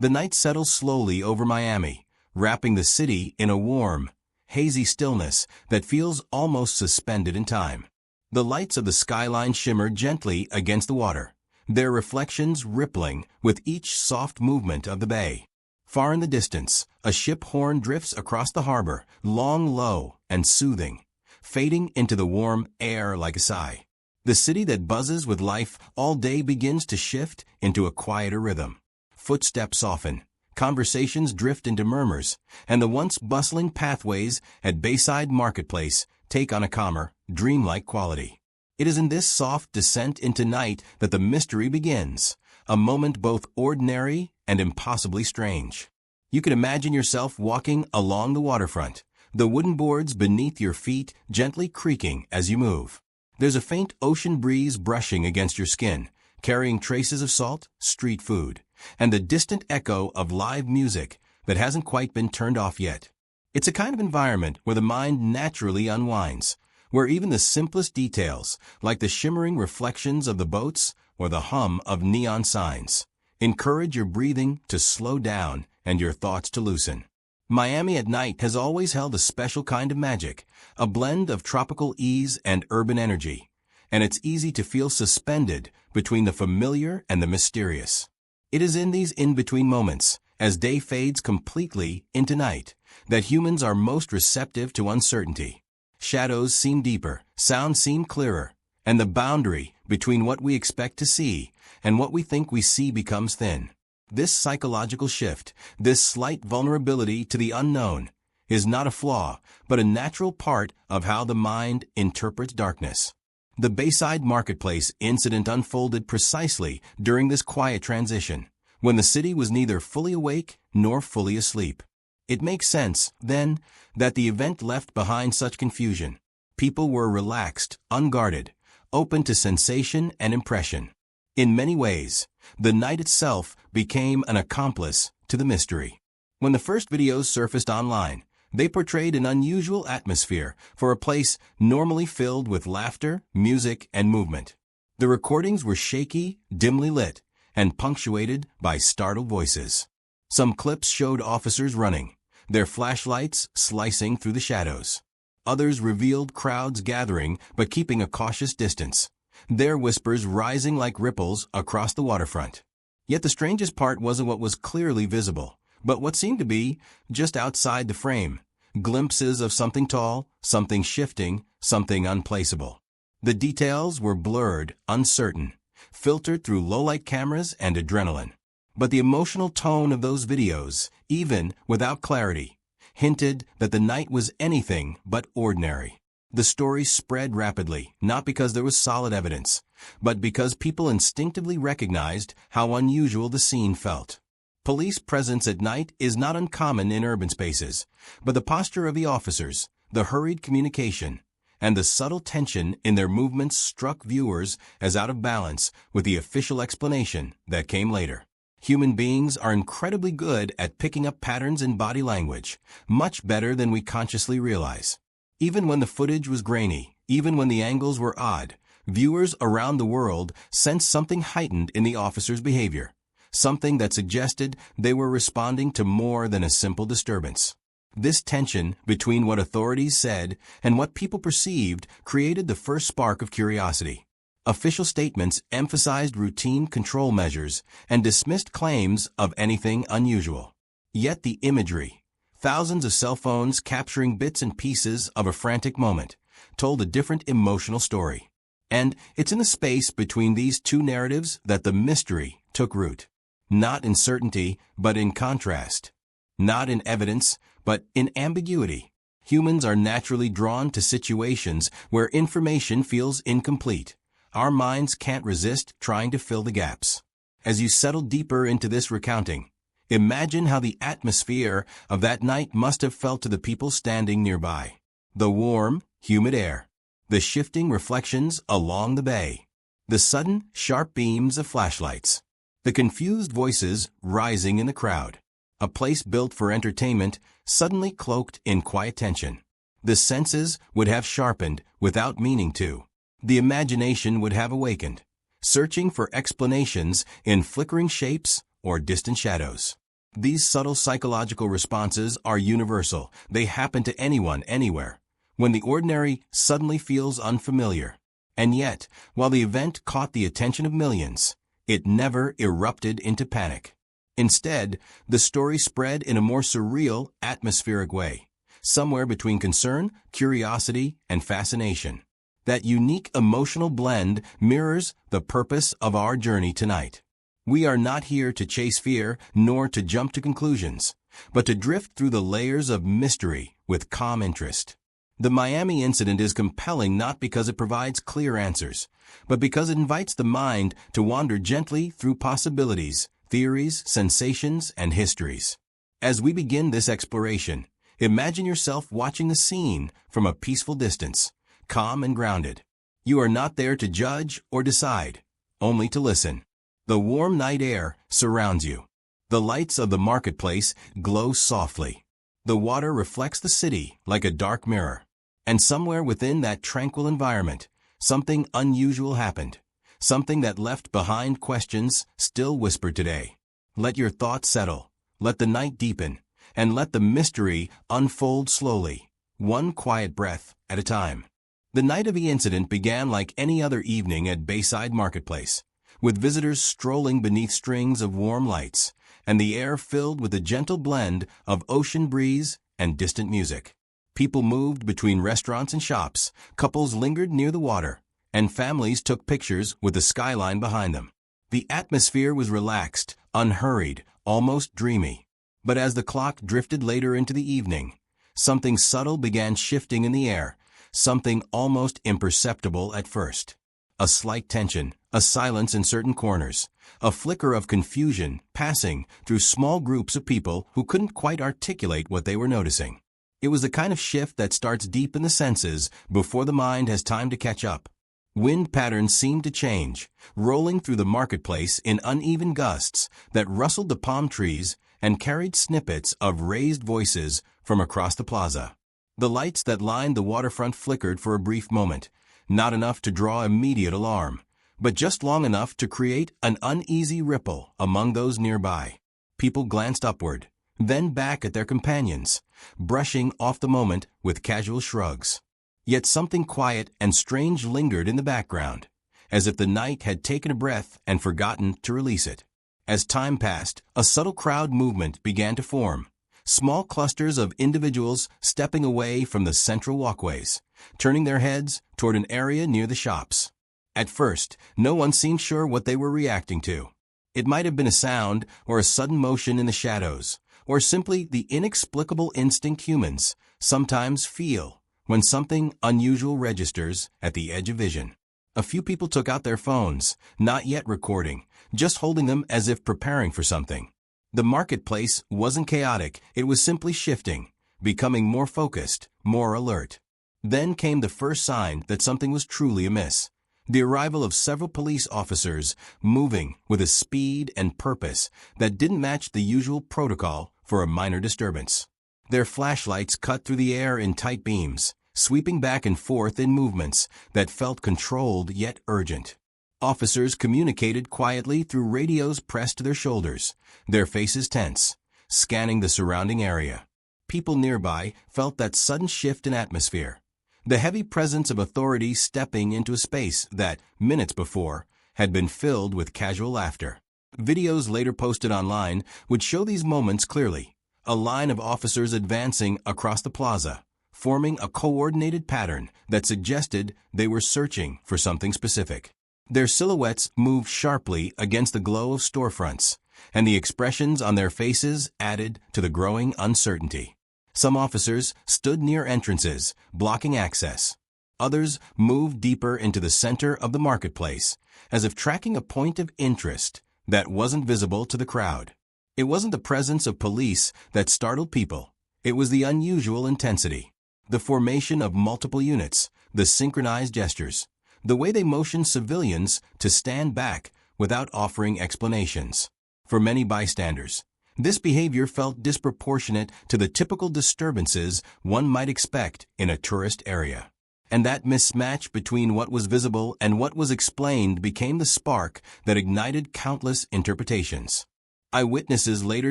The night settles slowly over Miami, wrapping the city in a warm, hazy stillness that feels almost suspended in time. The lights of the skyline shimmer gently against the water, their reflections rippling with each soft movement of the bay. Far in the distance, a ship horn drifts across the harbor, long, low, and soothing, fading into the warm air like a sigh. The city that buzzes with life all day begins to shift into a quieter rhythm. Footsteps soften, conversations drift into murmurs, and the once bustling pathways at Bayside Marketplace take on a calmer, dreamlike quality. It is in this soft descent into night that the mystery begins, a moment both ordinary and impossibly strange. You can imagine yourself walking along the waterfront, the wooden boards beneath your feet gently creaking as you move. There's a faint ocean breeze brushing against your skin, carrying traces of salt, street food, and the distant echo of live music that hasn't quite been turned off yet. It's a kind of environment where the mind naturally unwinds, where even the simplest details, like the shimmering reflections of the boats or the hum of neon signs, encourage your breathing to slow down and your thoughts to loosen. Miami at night has always held a special kind of magic, a blend of tropical ease and urban energy, and it's easy to feel suspended between the familiar and the mysterious. It is in these in-between moments, as day fades completely into night, that humans are most receptive to uncertainty. Shadows seem deeper, sounds seem clearer, and the boundary between what we expect to see and what we think we see becomes thin. This psychological shift, this slight vulnerability to the unknown, is not a flaw, but a natural part of how the mind interprets darkness. The Bayside Marketplace incident unfolded precisely during this quiet transition, when the city was neither fully awake nor fully asleep. It makes sense, then, that the event left behind such confusion. People were relaxed, unguarded, open to sensation and impression. In many ways, the night itself became an accomplice to the mystery. When the first videos surfaced online, they portrayed an unusual atmosphere for a place normally filled with laughter, music, and movement. The recordings were shaky, dimly lit, and punctuated by startled voices. Some clips showed officers running, their flashlights slicing through the shadows. Others revealed crowds gathering but keeping a cautious distance, their whispers rising like ripples across the waterfront. Yet the strangest part wasn't what was clearly visible, but what seemed to be just outside the frame, glimpses of something tall, something shifting, something unplaceable. The details were blurred, uncertain, filtered through low-light cameras and adrenaline. But the emotional tone of those videos, even without clarity, hinted that the night was anything but ordinary. The story spread rapidly, not because there was solid evidence, but because people instinctively recognized how unusual the scene felt. Police presence at night is not uncommon in urban spaces, but the posture of the officers, the hurried communication, and the subtle tension in their movements struck viewers as out of balance with the official explanation that came later. Human beings are incredibly good at picking up patterns in body language, much better than we consciously realize. Even when the footage was grainy, even when the angles were odd, viewers around the world sensed something heightened in the officers' behavior, something that suggested they were responding to more than a simple disturbance. This tension between what authorities said and what people perceived created the first spark of curiosity. Official statements emphasized routine control measures and dismissed claims of anything unusual. Yet the imagery, thousands of cell phones capturing bits and pieces of a frantic moment, told a different emotional story. And it's in the space between these two narratives that the mystery took root. Not in certainty, but in contrast. Not in evidence, but in ambiguity. Humans are naturally drawn to situations where information feels incomplete. Our minds can't resist trying to fill the gaps. As you settle deeper into this recounting, imagine how the atmosphere of that night must have felt to the people standing nearby. The warm, humid air, the shifting reflections along the bay, the sudden, sharp beams of flashlights, the confused voices rising in the crowd. A place built for entertainment suddenly cloaked in quiet tension. The senses would have sharpened without meaning to. The imagination would have awakened, searching for explanations in flickering shapes or distant shadows. These subtle psychological responses are universal. They happen to anyone, anywhere, when the ordinary suddenly feels unfamiliar. And yet, while the event caught the attention of millions, it never erupted into panic. Instead, the story spread in a more surreal, atmospheric way, somewhere between concern, curiosity, and fascination. That unique emotional blend mirrors the purpose of our journey tonight. We are not here to chase fear, nor to jump to conclusions, but to drift through the layers of mystery with calm interest. The Miami incident is compelling not because it provides clear answers, but because it invites the mind to wander gently through possibilities, theories, sensations, and histories. As we begin this exploration, imagine yourself watching the scene from a peaceful distance, calm and grounded. You are not there to judge or decide, only to listen. The warm night air surrounds you. The lights of the marketplace glow softly. The water reflects the city like a dark mirror. And somewhere within that tranquil environment, something unusual happened. Something that left behind questions still whispered today. Let your thoughts settle. Let the night deepen. And let the mystery unfold slowly, one quiet breath at a time. The night of the incident began like any other evening at Bayside Marketplace, with visitors strolling beneath strings of warm lights, and the air filled with a gentle blend of ocean breeze and distant music. People moved between restaurants and shops, couples lingered near the water, and families took pictures with the skyline behind them. The atmosphere was relaxed, unhurried, almost dreamy. But as the clock drifted later into the evening, something subtle began shifting in the air, something almost imperceptible at first. A slight tension, a silence in certain corners, a flicker of confusion passing through small groups of people who couldn't quite articulate what they were noticing. It was the kind of shift that starts deep in the senses before the mind has time to catch up. Wind patterns seemed to change, rolling through the marketplace in uneven gusts that rustled the palm trees and carried snippets of raised voices from across the plaza. The lights that lined the waterfront flickered for a brief moment, not enough to draw immediate alarm, but just long enough to create an uneasy ripple among those nearby. People glanced upward, then back at their companions, brushing off the moment with casual shrugs. Yet something quiet and strange lingered in the background, as if the night had taken a breath and forgotten to release it. As time passed, a subtle crowd movement began to form, small clusters of individuals stepping away from the central walkways, turning their heads toward an area near the shops. At first, no one seemed sure what they were reacting to. It might have been a sound or a sudden motion in the shadows, or simply the inexplicable instinct humans sometimes feel when something unusual registers at the edge of vision. A few people took out their phones, not yet recording, just holding them as if preparing for something. The marketplace wasn't chaotic, it was simply shifting, becoming more focused, more alert. Then came the first sign that something was truly amiss. The arrival of several police officers moving with a speed and purpose that didn't match the usual protocol for a minor disturbance. Their flashlights cut through the air in tight beams, sweeping back and forth in movements that felt controlled yet urgent. Officers communicated quietly through radios pressed to their shoulders, their faces tense, scanning the surrounding area. People nearby felt that sudden shift in atmosphere, the heavy presence of authority stepping into a space that, minutes before, had been filled with casual laughter. Videos later posted online would show these moments clearly, a line of officers advancing across the plaza, forming a coordinated pattern that suggested they were searching for something specific. Their silhouettes moved sharply against the glow of storefronts, and the expressions on their faces added to the growing uncertainty. Some officers stood near entrances, blocking access. Others moved deeper into the center of the marketplace, as if tracking a point of interest that wasn't visible to the crowd. It wasn't the presence of police that startled people. It was the unusual intensity, the formation of multiple units, the synchronized gestures, the way they motioned civilians to stand back without offering explanations. For many bystanders, this behavior felt disproportionate to the typical disturbances one might expect in a tourist area. And that mismatch between what was visible and what was explained became the spark that ignited countless interpretations. Eyewitnesses later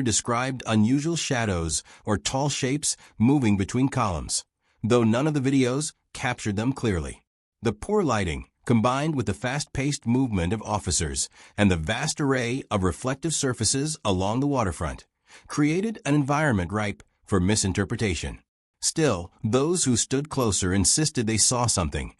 described unusual shadows or tall shapes moving between columns, though none of the videos captured them clearly. The poor lighting, combined with the fast-paced movement of officers and the vast array of reflective surfaces along the waterfront, created an environment ripe for misinterpretation. Still, those who stood closer insisted they saw something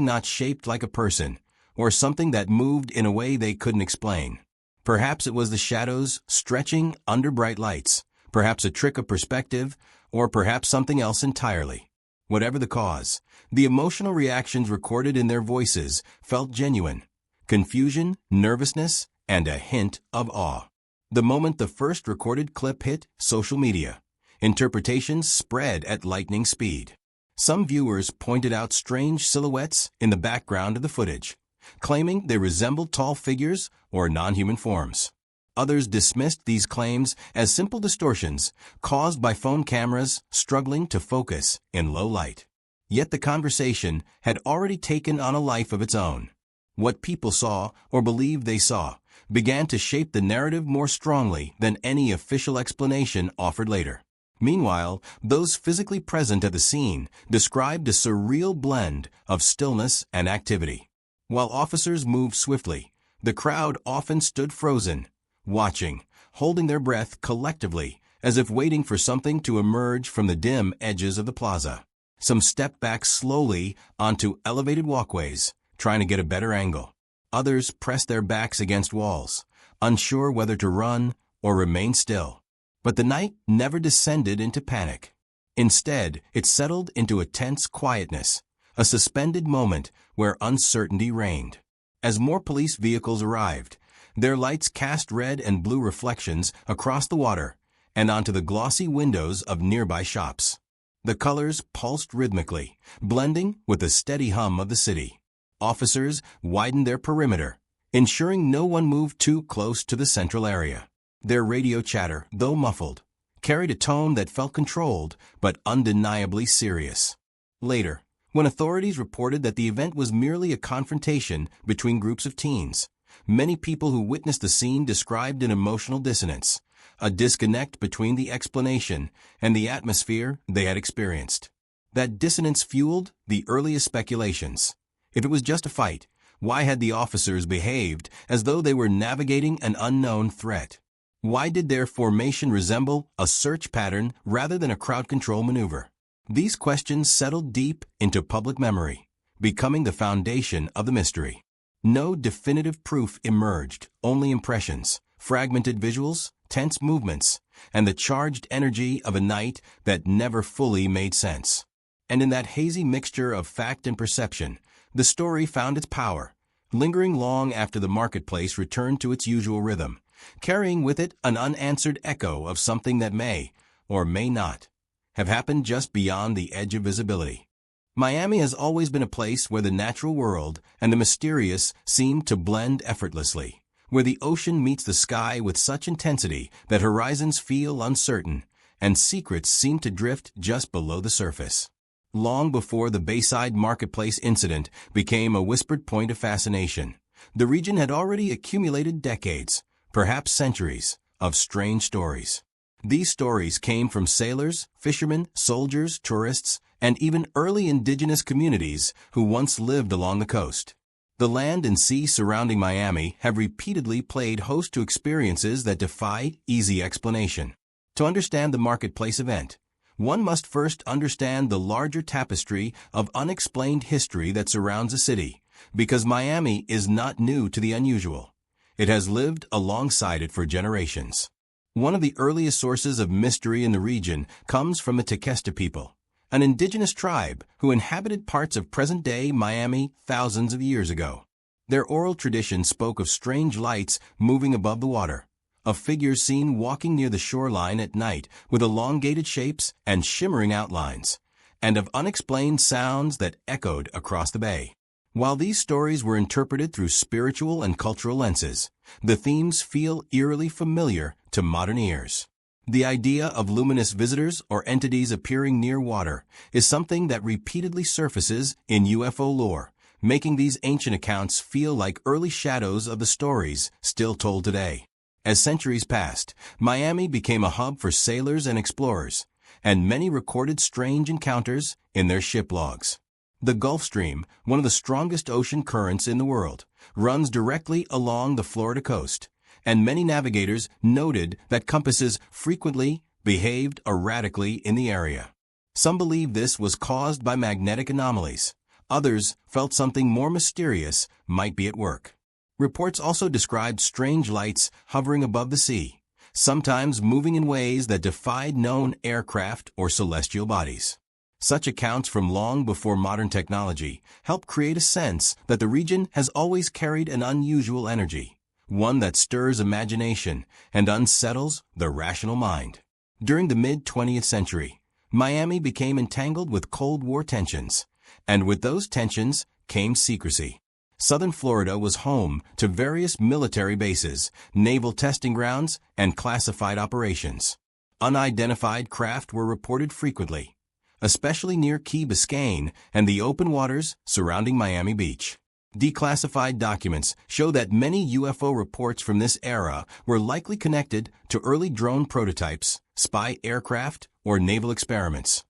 not shaped like a person, or something that moved in a way they couldn't explain. Perhaps it was the shadows stretching under bright lights, perhaps a trick of perspective, or perhaps something else entirely. Whatever the cause, the emotional reactions recorded in their voices felt genuine: confusion, nervousness, and a hint of awe. The moment the first recorded clip hit social media, interpretations spread at lightning speed. Some viewers pointed out strange silhouettes in the background of the footage, claiming they resembled tall figures or non-human forms. Others dismissed these claims as simple distortions caused by phone cameras struggling to focus in low light. Yet the conversation had already taken on a life of its own. What people saw or believed they saw began to shape the narrative more strongly than any official explanation offered later. Meanwhile, those physically present at the scene described a surreal blend of stillness and activity. While officers moved swiftly, the crowd often stood frozen, watching, holding their breath collectively, as if waiting for something to emerge from the dim edges of the plaza. Some stepped back slowly onto elevated walkways, trying to get a better angle. Others pressed their backs against walls, unsure whether to run or remain still. But the night never descended into panic. Instead, it settled into a tense quietness, a suspended moment where uncertainty reigned. As more police vehicles arrived, their lights cast red and blue reflections across the water and onto the glossy windows of nearby shops. The colors pulsed rhythmically, blending with the steady hum of the city. Officers widened their perimeter, ensuring no one moved too close to the central area. Their radio chatter, though muffled, carried a tone that felt controlled but undeniably serious. Later, when authorities reported that the event was merely a confrontation between groups of teens, many people who witnessed the scene described an emotional dissonance, a disconnect between the explanation and the atmosphere they had experienced. That dissonance fueled the earliest speculations. If it was just a fight, why had the officers behaved as though they were navigating an unknown threat? Why did their formation resemble a search pattern rather than a crowd control maneuver? These questions settled deep into public memory, becoming the foundation of the mystery. No definitive proof emerged, only impressions, fragmented visuals, tense movements, and the charged energy of a night that never fully made sense. And in that hazy mixture of fact and perception, the story found its power, lingering long after the marketplace returned to its usual rhythm, carrying with it an unanswered echo of something that may, or may not, have happened just beyond the edge of visibility. Miami has always been a place where the natural world and the mysterious seem to blend effortlessly, where the ocean meets the sky with such intensity that horizons feel uncertain and secrets seem to drift just below the surface. Long before the Bayside Marketplace incident became a whispered point of fascination, the region had already accumulated decades, perhaps centuries, of strange stories. These stories came from sailors, fishermen, soldiers, tourists, and even early indigenous communities who once lived along the coast. The land and sea surrounding Miami have repeatedly played host to experiences that defy easy explanation. To understand the marketplace event, one must first understand the larger tapestry of unexplained history that surrounds the city, because Miami is not new to the unusual. It has lived alongside it for generations. One of the earliest sources of mystery in the region comes from the Tequesta people, an indigenous tribe who inhabited parts of present-day Miami thousands of years ago. Their oral tradition spoke of strange lights moving above the water, of figures seen walking near the shoreline at night with elongated shapes and shimmering outlines, and of unexplained sounds that echoed across the bay. While these stories were interpreted through spiritual and cultural lenses, the themes feel eerily familiar to modern ears. The idea of luminous visitors or entities appearing near water is something that repeatedly surfaces in UFO lore, making these ancient accounts feel like early shadows of the stories still told today. As centuries passed, Miami became a hub for sailors and explorers, and many recorded strange encounters in their ship logs. The Gulf Stream, one of the strongest ocean currents in the world, runs directly along the Florida coast, and many navigators noted that compasses frequently behaved erratically in the area. Some believe this was caused by magnetic anomalies. Others felt something more mysterious might be at work. Reports also described strange lights hovering above the sea, sometimes moving in ways that defied known aircraft or celestial bodies. Such accounts from long before modern technology help create a sense that the region has always carried an unusual energy, one that stirs imagination and unsettles the rational mind. During the mid-20th century, Miami became entangled with Cold War tensions, and with those tensions came secrecy. Southern Florida was home to various military bases, naval testing grounds, and classified operations. Unidentified craft were reported frequently, especially near Key Biscayne and the open waters surrounding Miami Beach. Declassified documents show that many UFO reports from this era were likely connected to early drone prototypes, spy aircraft, or naval experiments.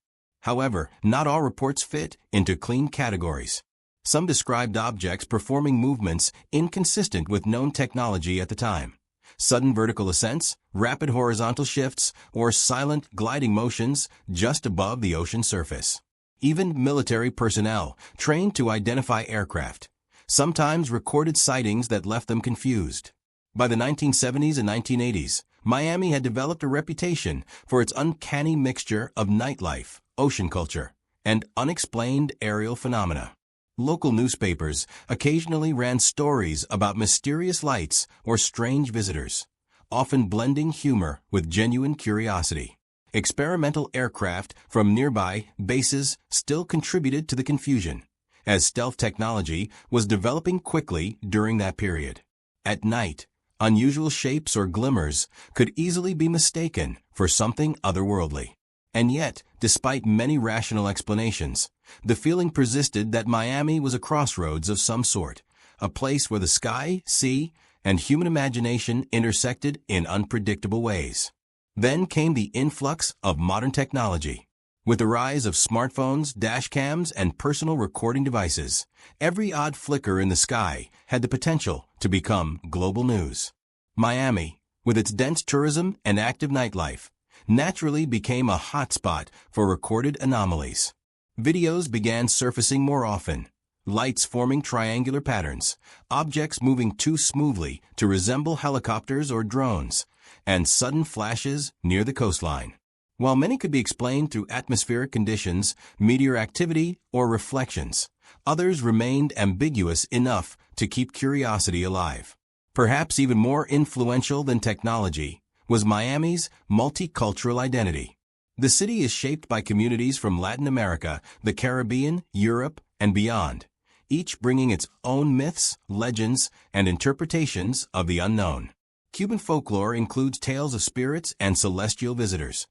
However, not all reports fit into clean categories. Some described objects performing movements inconsistent with known technology at the time. Sudden vertical ascents, rapid horizontal shifts, or silent gliding motions just above the ocean surface. Even military personnel trained to identify aircraft sometimes recorded sightings that left them confused. By the 1970s and 1980s, Miami had developed a reputation for its uncanny mixture of nightlife, ocean culture, and unexplained aerial phenomena. Local newspapers occasionally ran stories about mysterious lights or strange visitors, often blending humor with genuine curiosity. Experimental aircraft from nearby bases still contributed to the confusion, as stealth technology was developing quickly during that period. At night, unusual shapes or glimmers could easily be mistaken for something otherworldly. And yet, despite many rational explanations, the feeling persisted that Miami was a crossroads of some sort, a place where the sky, sea, and human imagination intersected in unpredictable ways. Then came the influx of modern technology. With the rise of smartphones, dashcams, and personal recording devices, every odd flicker in the sky had the potential to become global news. Miami, with its dense tourism and active nightlife, naturally became a hotspot for recorded anomalies. Videos began surfacing more often, lights forming triangular patterns, objects moving too smoothly to resemble helicopters or drones, and sudden flashes near the coastline. While many could be explained through atmospheric conditions, meteor activity, or reflections, others remained ambiguous enough to keep curiosity alive. Perhaps even more influential than technology was Miami's multicultural identity. The city is shaped by communities from Latin America, the Caribbean, Europe, and beyond, each bringing its own myths, legends, and interpretations of the unknown. Cuban folklore includes tales of spirits and celestial visitors.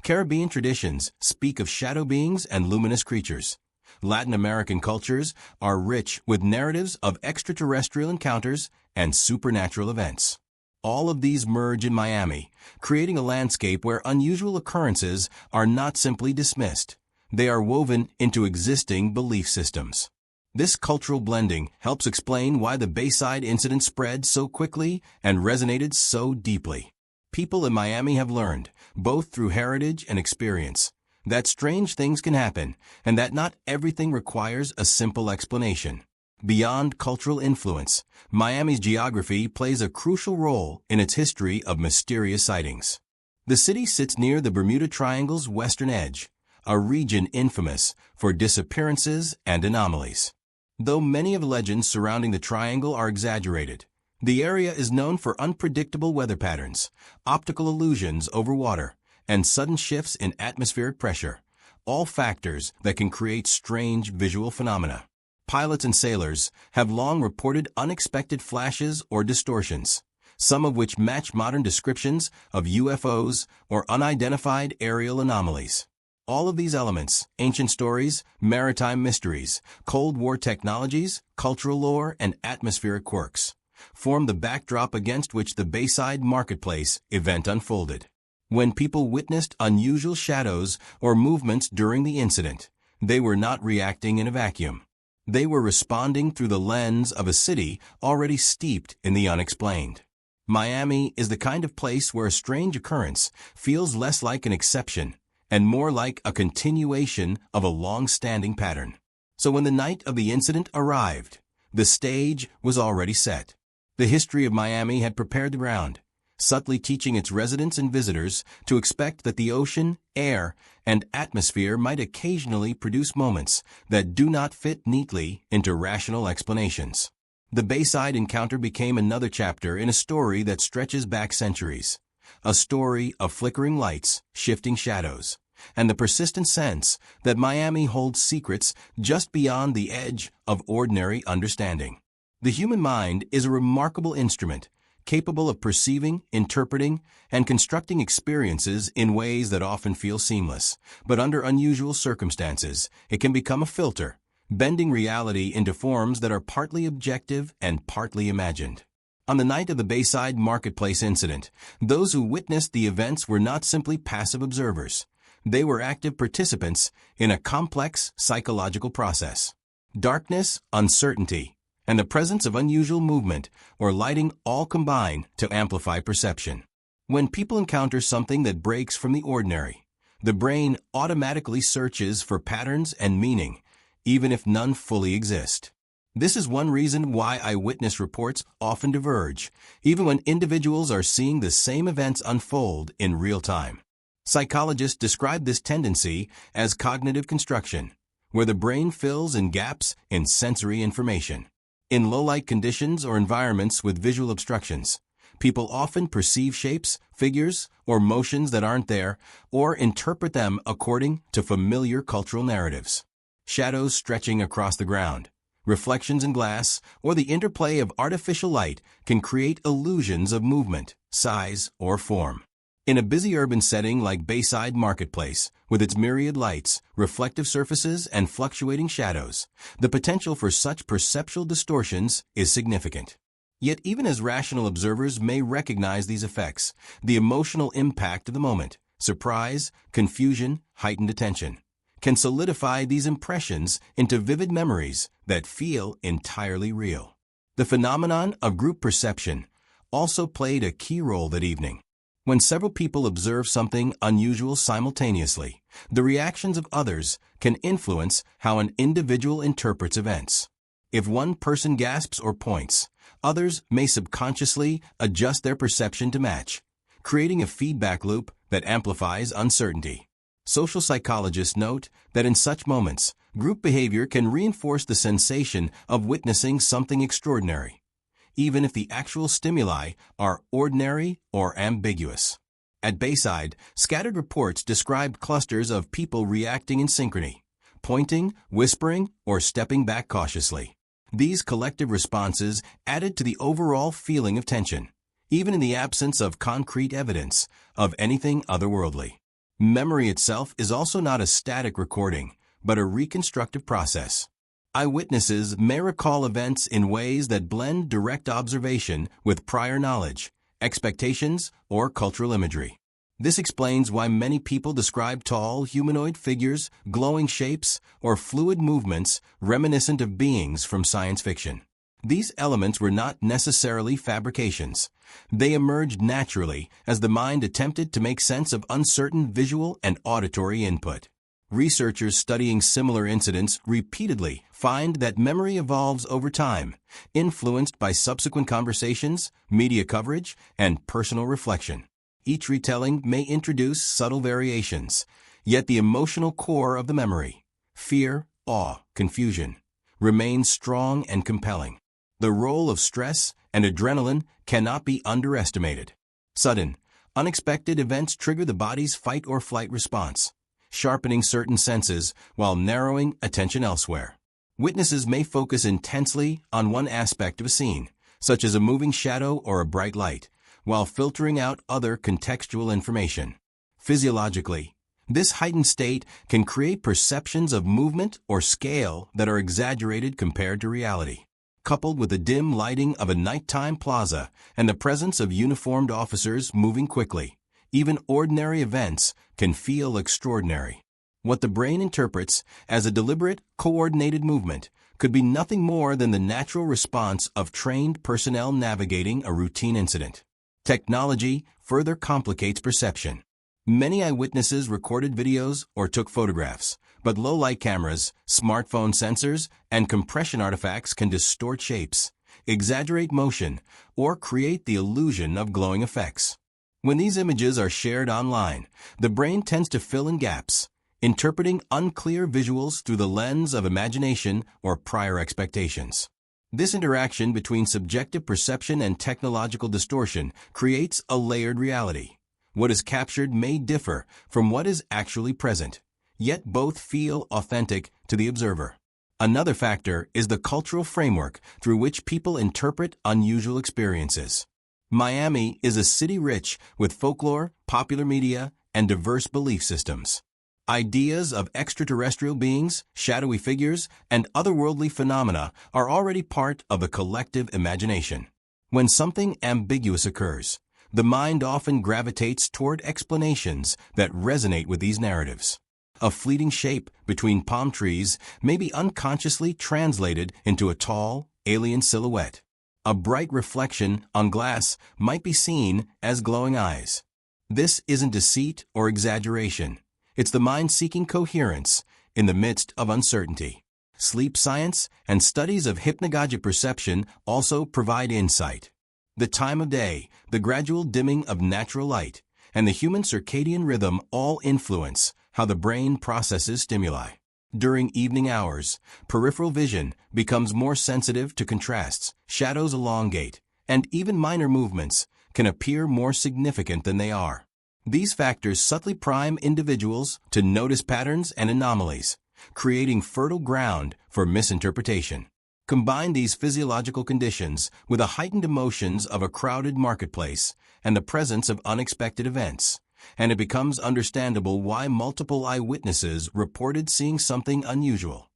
Caribbean traditions speak of shadow beings and luminous creatures. Latin American cultures are rich with narratives of extraterrestrial encounters and supernatural events. All of these merge in Miami, creating a landscape where unusual occurrences are not simply dismissed. They are woven into existing belief systems. This cultural blending helps explain why the Bayside incident spread so quickly and resonated so deeply. People in Miami have learned, both through heritage and experience, that strange things can happen and that not everything requires a simple explanation. Beyond cultural influence, Miami's geography plays a crucial role in its history of mysterious sightings. The city sits near the Bermuda Triangle's western edge, a region infamous for disappearances and anomalies. Though many of the legends surrounding the triangle are exaggerated, the area is known for unpredictable weather patterns, optical illusions over water, and sudden shifts in atmospheric pressure, all factors that can create strange visual phenomena. Pilots and sailors have long reported unexpected flashes or distortions, some of which match modern descriptions of UFOs or unidentified aerial anomalies. All of these elements, ancient stories, maritime mysteries, Cold War technologies, cultural lore, and atmospheric quirks, form the backdrop against which the Bayside Marketplace event unfolded. When people witnessed unusual shadows or movements during the incident, they were not reacting in a vacuum. They were responding through the lens of a city already steeped in the unexplained. Miami is the kind of place where a strange occurrence feels less like an exception and more like a continuation of a long-standing pattern. So when the night of the incident arrived, the stage was already set. The history of Miami had prepared the ground, subtly teaching its residents and visitors to expect that the ocean, air, and atmosphere might occasionally produce moments that do not fit neatly into rational explanations. The Bayside encounter became another chapter in a story that stretches back centuries, a story of flickering lights, shifting shadows, and the persistent sense that Miami holds secrets just beyond the edge of ordinary understanding. The human mind is a remarkable instrument, capable of perceiving, interpreting, and constructing experiences in ways that often feel seamless, but under unusual circumstances, it can become a filter, bending reality into forms that are partly objective and partly imagined. On the night of the Bayside Marketplace incident, those who witnessed the events were not simply passive observers. They were active participants in a complex psychological process. Darkness, uncertainty, and the presence of unusual movement or lighting all combine to amplify perception. When people encounter something that breaks from the ordinary, the brain automatically searches for patterns and meaning, even if none fully exist. This is one reason why eyewitness reports often diverge, even when individuals are seeing the same events unfold in real time. Psychologists describe this tendency as cognitive construction, where the brain fills in gaps in sensory information. In low-light conditions or environments with visual obstructions, people often perceive shapes, figures, or motions that aren't there, or interpret them according to familiar cultural narratives. Shadows stretching across the ground, reflections in glass, or the interplay of artificial light can create illusions of movement, size, or form. In a busy urban setting like Bayside Marketplace, with its myriad lights, reflective surfaces, and fluctuating shadows, the potential for such perceptual distortions is significant. Yet even as rational observers may recognize these effects, the emotional impact of the moment, surprise, confusion, heightened attention, can solidify these impressions into vivid memories that feel entirely real. The phenomenon of group perception also played a key role that evening. When several people observe something unusual simultaneously, the reactions of others can influence how an individual interprets events. If one person gasps or points, others may subconsciously adjust their perception to match, creating a feedback loop that amplifies uncertainty. Social psychologists note that in such moments, group behavior can reinforce the sensation of witnessing something extraordinary, even if the actual stimuli are ordinary or ambiguous. At Bayside, scattered reports described clusters of people reacting in synchrony, pointing, whispering, or stepping back cautiously. These collective responses added to the overall feeling of tension, even in the absence of concrete evidence of anything otherworldly. Memory itself is also not a static recording, but a reconstructive process. Eyewitnesses may recall events in ways that blend direct observation with prior knowledge, expectations, or cultural imagery. This explains why many people describe tall, humanoid figures, glowing shapes, or fluid movements reminiscent of beings from science fiction. These elements were not necessarily fabrications. They emerged naturally as the mind attempted to make sense of uncertain visual and auditory input. Researchers studying similar incidents repeatedly find that memory evolves over time, influenced by subsequent conversations, media coverage, and personal reflection. Each retelling may introduce subtle variations, yet the emotional core of the memory, fear, awe, confusion, remains strong and compelling. The role of stress and adrenaline cannot be underestimated. Sudden, unexpected events trigger the body's fight or flight response, sharpening certain senses while narrowing attention elsewhere. Witnesses may focus intensely on one aspect of a scene, such as a moving shadow or a bright light, while filtering out other contextual information. Physiologically, this heightened state can create perceptions of movement or scale that are exaggerated compared to reality. coupled with the dim lighting of a nighttime plaza and the presence of uniformed officers moving quickly, even ordinary events can feel extraordinary. What the brain interprets as a deliberate, coordinated movement could be nothing more than the natural response of trained personnel navigating a routine incident. Technology further complicates perception. Many eyewitnesses recorded videos or took photographs, but low-light cameras, smartphone sensors, and compression artifacts can distort shapes, exaggerate motion, or create the illusion of glowing effects. When these images are shared online, the brain tends to fill in gaps, interpreting unclear visuals through the lens of imagination or prior expectations. This interaction between subjective perception and technological distortion creates a layered reality. What is captured may differ from what is actually present, yet both feel authentic to the observer. Another factor is the cultural framework through which people interpret unusual experiences. Miami is a city rich with folklore, popular media, and diverse belief systems. Ideas of extraterrestrial beings, shadowy figures, and otherworldly phenomena are already part of the collective imagination. When something ambiguous occurs, the mind often gravitates toward explanations that resonate with these narratives. A fleeting shape between palm trees may be unconsciously translated into a tall, alien silhouette. A bright reflection on glass might be seen as glowing eyes. This isn't deceit or exaggeration. It's the mind seeking coherence in the midst of uncertainty. Sleep science and studies of hypnagogic perception also provide insight. The time of day, the gradual dimming of natural light, and the human circadian rhythm all influence how the brain processes stimuli. During evening hours, peripheral vision becomes more sensitive to contrasts, shadows elongate, and even minor movements can appear more significant than they are. These factors subtly prime individuals to notice patterns and anomalies, creating fertile ground for misinterpretation. Combine these physiological conditions with the heightened emotions of a crowded marketplace and the presence of unexpected events, and it becomes understandable why multiple eyewitnesses reported seeing something unusual,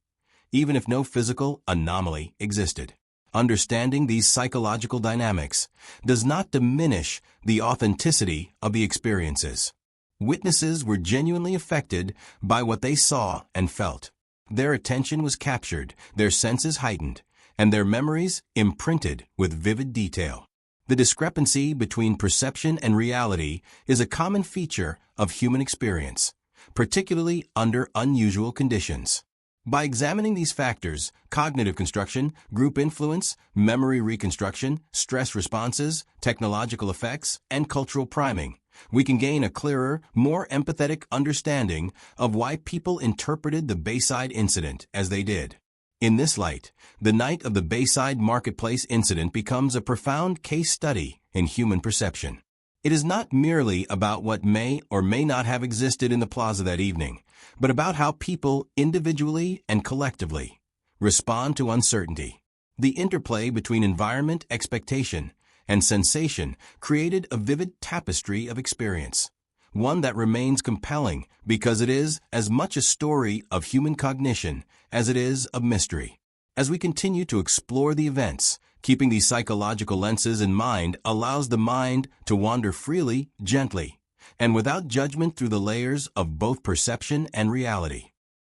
even if no physical anomaly existed. Understanding these psychological dynamics does not diminish the authenticity of the experiences. Witnesses were genuinely affected by what they saw and felt. Their attention was captured, their senses heightened, and their memories imprinted with vivid detail. The discrepancy between perception and reality is a common feature of human experience, particularly under unusual conditions. By examining these factors, cognitive construction, group influence, memory reconstruction, stress responses, technological effects, and cultural priming, we can gain a clearer, more empathetic understanding of why people interpreted the Bayside incident as they did. In this light, the night of the Bayside Marketplace incident becomes a profound case study in human perception. It is not merely about what may or may not have existed in the plaza that evening, but about how people individually and collectively respond to uncertainty. The interplay between environment, expectation, and sensation created a vivid tapestry of experience, one that remains compelling because it is as much a story of human cognition as it is of mystery. As we continue to explore the events, keeping these psychological lenses in mind allows the mind to wander freely, gently, and without judgment through the layers of both perception and reality.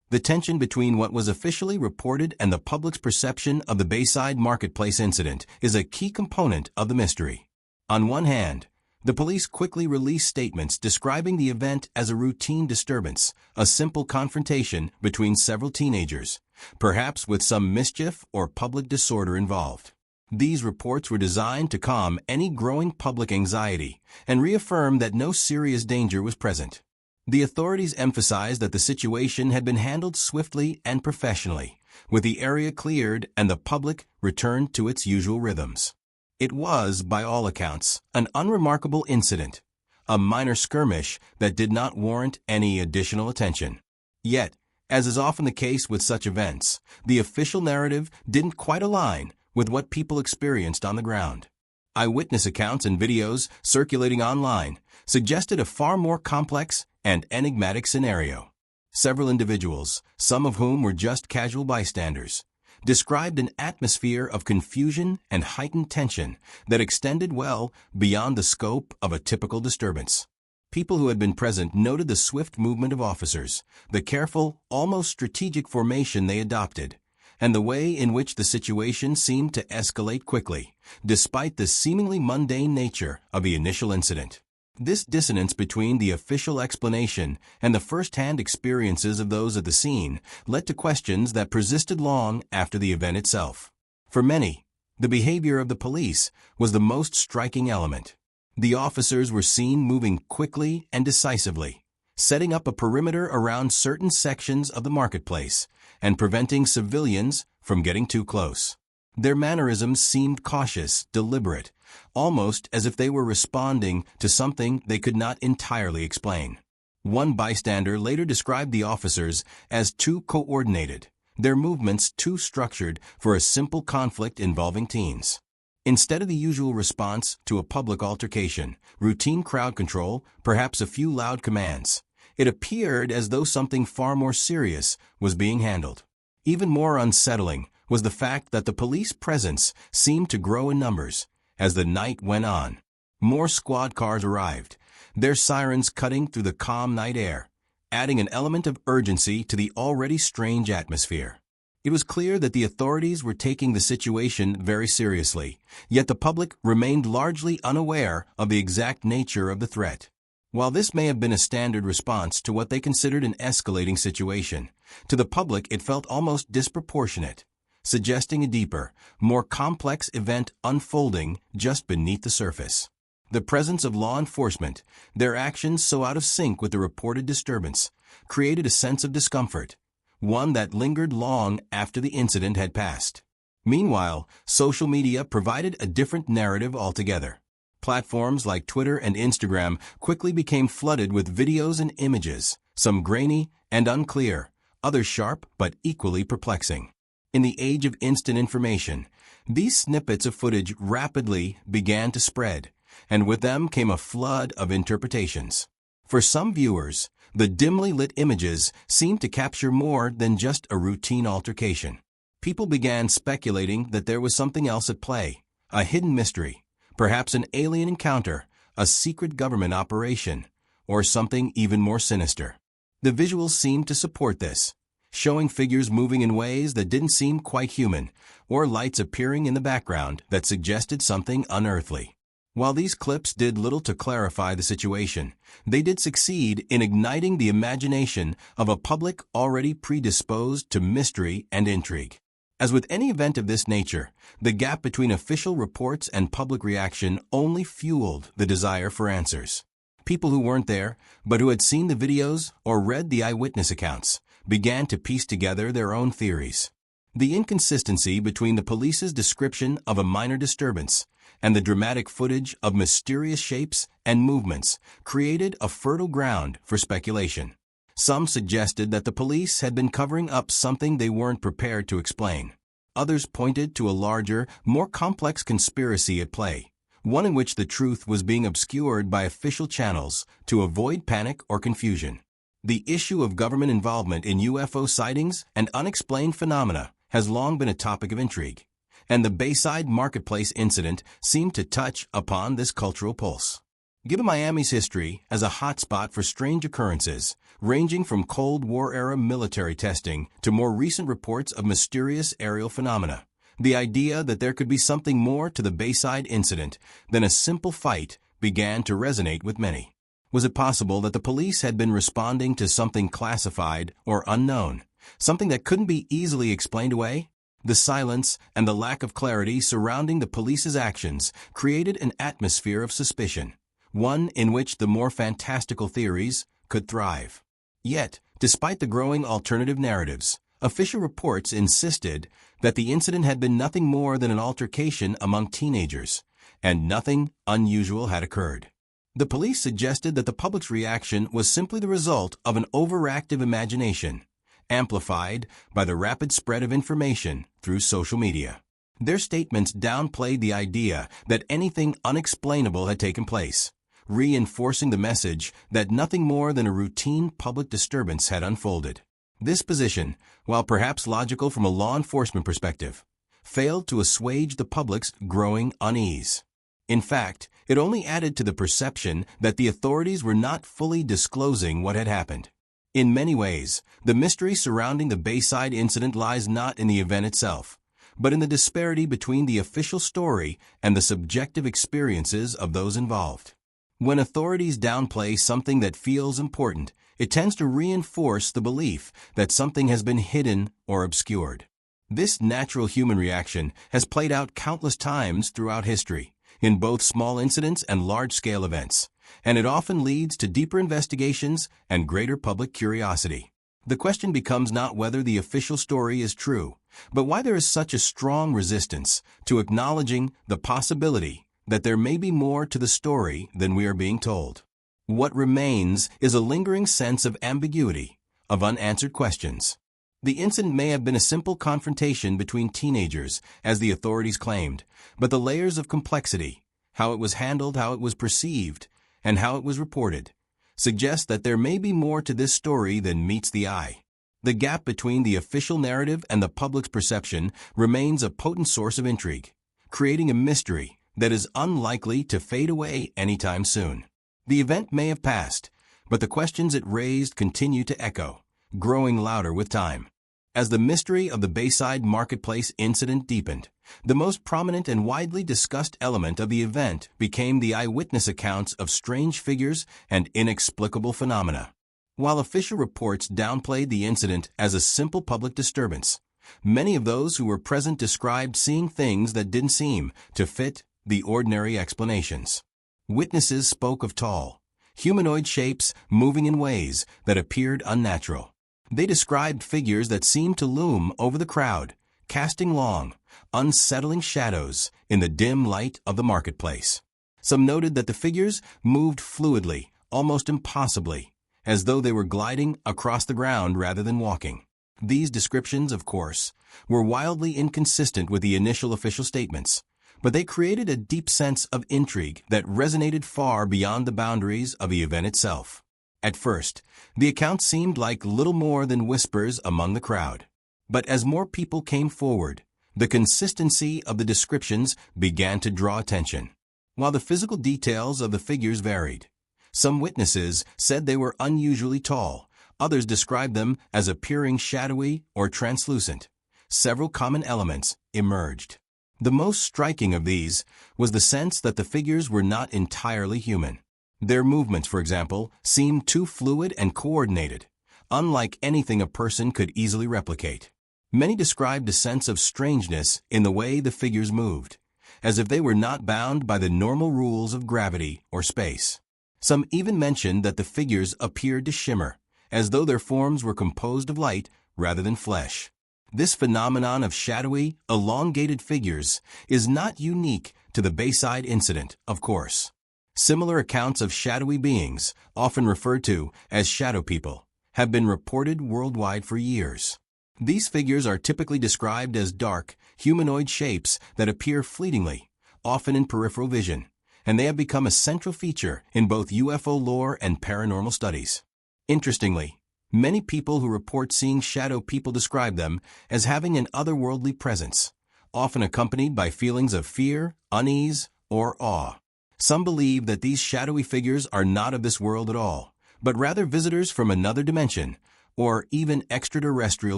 The tension between what was officially reported and the public's perception of the Bayside Marketplace incident is a key component of the mystery. On one hand, the police quickly released statements describing the event as a routine disturbance, a simple confrontation between several teenagers, perhaps with some mischief or public disorder involved. These reports were designed to calm any growing public anxiety and reaffirm that no serious danger was present. The authorities emphasized that the situation had been handled swiftly and professionally, with the area cleared and the public returned to its usual rhythms. It was, by all accounts, an unremarkable incident, a minor skirmish that did not warrant any additional attention. Yet, as is often the case with such events, the official narrative didn't quite align with what people experienced on the ground. Eyewitness accounts and videos circulating online suggested a far more complex and enigmatic scenario. Several individuals, some of whom were just casual bystanders, described an atmosphere of confusion and heightened tension that extended well beyond the scope of a typical disturbance. People who had been present noted the swift movement of officers, the careful, almost strategic formation they adopted, and the way in which the situation seemed to escalate quickly, despite the seemingly mundane nature of the initial incident. This dissonance between the official explanation and the first-hand experiences of those at the scene led to questions that persisted long after the event itself. For many, the behavior of the police was the most striking element. The officers were seen moving quickly and decisively, setting up a perimeter around certain sections of the marketplace and preventing civilians from getting too close. Their mannerisms seemed cautious, deliberate, almost as if they were responding to something they could not entirely explain. One bystander later described the officers as too coordinated, their movements too structured for a simple conflict involving teens. Instead of the usual response to a public altercation, routine crowd control, perhaps a few loud commands, it appeared as though something far more serious was being handled. Even more unsettling was the fact that the police presence seemed to grow in numbers as the night went on. More squad cars arrived, their sirens cutting through the calm night air, adding an element of urgency to the already strange atmosphere. It was clear that the authorities were taking the situation very seriously, yet the public remained largely unaware of the exact nature of the threat. While this may have been a standard response to what they considered an escalating situation, to the public it felt almost disproportionate, suggesting a deeper, more complex event unfolding just beneath the surface. The presence of law enforcement, their actions so out of sync with the reported disturbance, created a sense of discomfort, one that lingered long after the incident had passed. Meanwhile, social media provided a different narrative altogether. Platforms like Twitter and Instagram quickly became flooded with videos and images, some grainy and unclear, others sharp but equally perplexing. In the age of instant information, these snippets of footage rapidly began to spread, and with them came a flood of interpretations. For some viewers, the dimly lit images seemed to capture more than just a routine altercation. People began speculating that there was something else at play, a hidden mystery, perhaps an alien encounter, a secret government operation, or something even more sinister. The visuals seemed to support this, showing figures moving in ways that didn't seem quite human, or lights appearing in the background that suggested something unearthly. While these clips did little to clarify the situation, they did succeed in igniting the imagination of a public already predisposed to mystery and intrigue. As with any event of this nature, the gap between official reports and public reaction only fueled the desire for answers. People who weren't there, but who had seen the videos or read the eyewitness accounts, began to piece together their own theories. The inconsistency between the police's description of a minor disturbance and the dramatic footage of mysterious shapes and movements created a fertile ground for speculation. Some suggested that the police had been covering up something they weren't prepared to explain. Others pointed to a larger, more complex conspiracy at play, one in which the truth was being obscured by official channels to avoid panic or confusion. The issue of government involvement in UFO sightings and unexplained phenomena has long been a topic of intrigue, and the Bayside Marketplace incident seemed to touch upon this cultural pulse. Given Miami's history as a hotspot for strange occurrences, ranging from Cold War-era military testing to more recent reports of mysterious aerial phenomena, the idea that there could be something more to the Bayside incident than a simple fight began to resonate with many. Was it possible that the police had been responding to something classified or unknown, something that couldn't be easily explained away? The silence and the lack of clarity surrounding the police's actions created an atmosphere of suspicion, one in which the more fantastical theories could thrive. Yet, despite the growing alternative narratives, official reports insisted that the incident had been nothing more than an altercation among teenagers, and nothing unusual had occurred. The police suggested that the public's reaction was simply the result of an overactive imagination, amplified by the rapid spread of information through social media. Their statements downplayed the idea that anything unexplainable had taken place, reinforcing the message that nothing more than a routine public disturbance had unfolded. This position, while perhaps logical from a law enforcement perspective, failed to assuage the public's growing unease. In fact, it only added to the perception that the authorities were not fully disclosing what had happened. In many ways, the mystery surrounding the Bayside incident lies not in the event itself, but in the disparity between the official story and the subjective experiences of those involved. When authorities downplay something that feels important, it tends to reinforce the belief that something has been hidden or obscured. This natural human reaction has played out countless times throughout history, in both small incidents and large-scale events, and it often leads to deeper investigations and greater public curiosity. The question becomes not whether the official story is true, but why there is such a strong resistance to acknowledging the possibility that there may be more to the story than we are being told. What remains is a lingering sense of ambiguity, of unanswered questions. The incident may have been a simple confrontation between teenagers, as the authorities claimed, but the layers of complexity, how it was handled, how it was perceived, and how it was reported, suggest that there may be more to this story than meets the eye. The gap between the official narrative and the public's perception remains a potent source of intrigue, creating a mystery that is unlikely to fade away anytime soon. The event may have passed, but the questions it raised continue to echo, growing louder with time. As the mystery of the Bayside Marketplace incident deepened, the most prominent and widely discussed element of the event became the eyewitness accounts of strange figures and inexplicable phenomena. While official reports downplayed the incident as a simple public disturbance, many of those who were present described seeing things that didn't seem to fit the ordinary explanations. Witnesses spoke of tall, humanoid shapes moving in ways that appeared unnatural. They described figures that seemed to loom over the crowd, casting long, unsettling shadows in the dim light of the marketplace. Some noted that the figures moved fluidly, almost impossibly, as though they were gliding across the ground rather than walking. These descriptions, of course, were wildly inconsistent with the initial official statements, but they created a deep sense of intrigue that resonated far beyond the boundaries of the event itself. At first, the accounts seemed like little more than whispers among the crowd. But as more people came forward, the consistency of the descriptions began to draw attention. While the physical details of the figures varied, some witnesses said they were unusually tall, others described them as appearing shadowy or translucent. Several common elements emerged. The most striking of these was the sense that the figures were not entirely human. Their movements, for example, seemed too fluid and coordinated, unlike anything a person could easily replicate. Many described a sense of strangeness in the way the figures moved, as if they were not bound by the normal rules of gravity or space. Some even mentioned that the figures appeared to shimmer, as though their forms were composed of light rather than flesh. This phenomenon of shadowy, elongated figures is not unique to the Bayside incident, of course. Similar accounts of shadowy beings, often referred to as shadow people, have been reported worldwide for years. These figures are typically described as dark, humanoid shapes that appear fleetingly, often in peripheral vision, and they have become a central feature in both UFO lore and paranormal studies. Interestingly, many people who report seeing shadow people describe them as having an otherworldly presence, often accompanied by feelings of fear, unease, or awe. Some believe that these shadowy figures are not of this world at all, but rather visitors from another dimension, or even extraterrestrial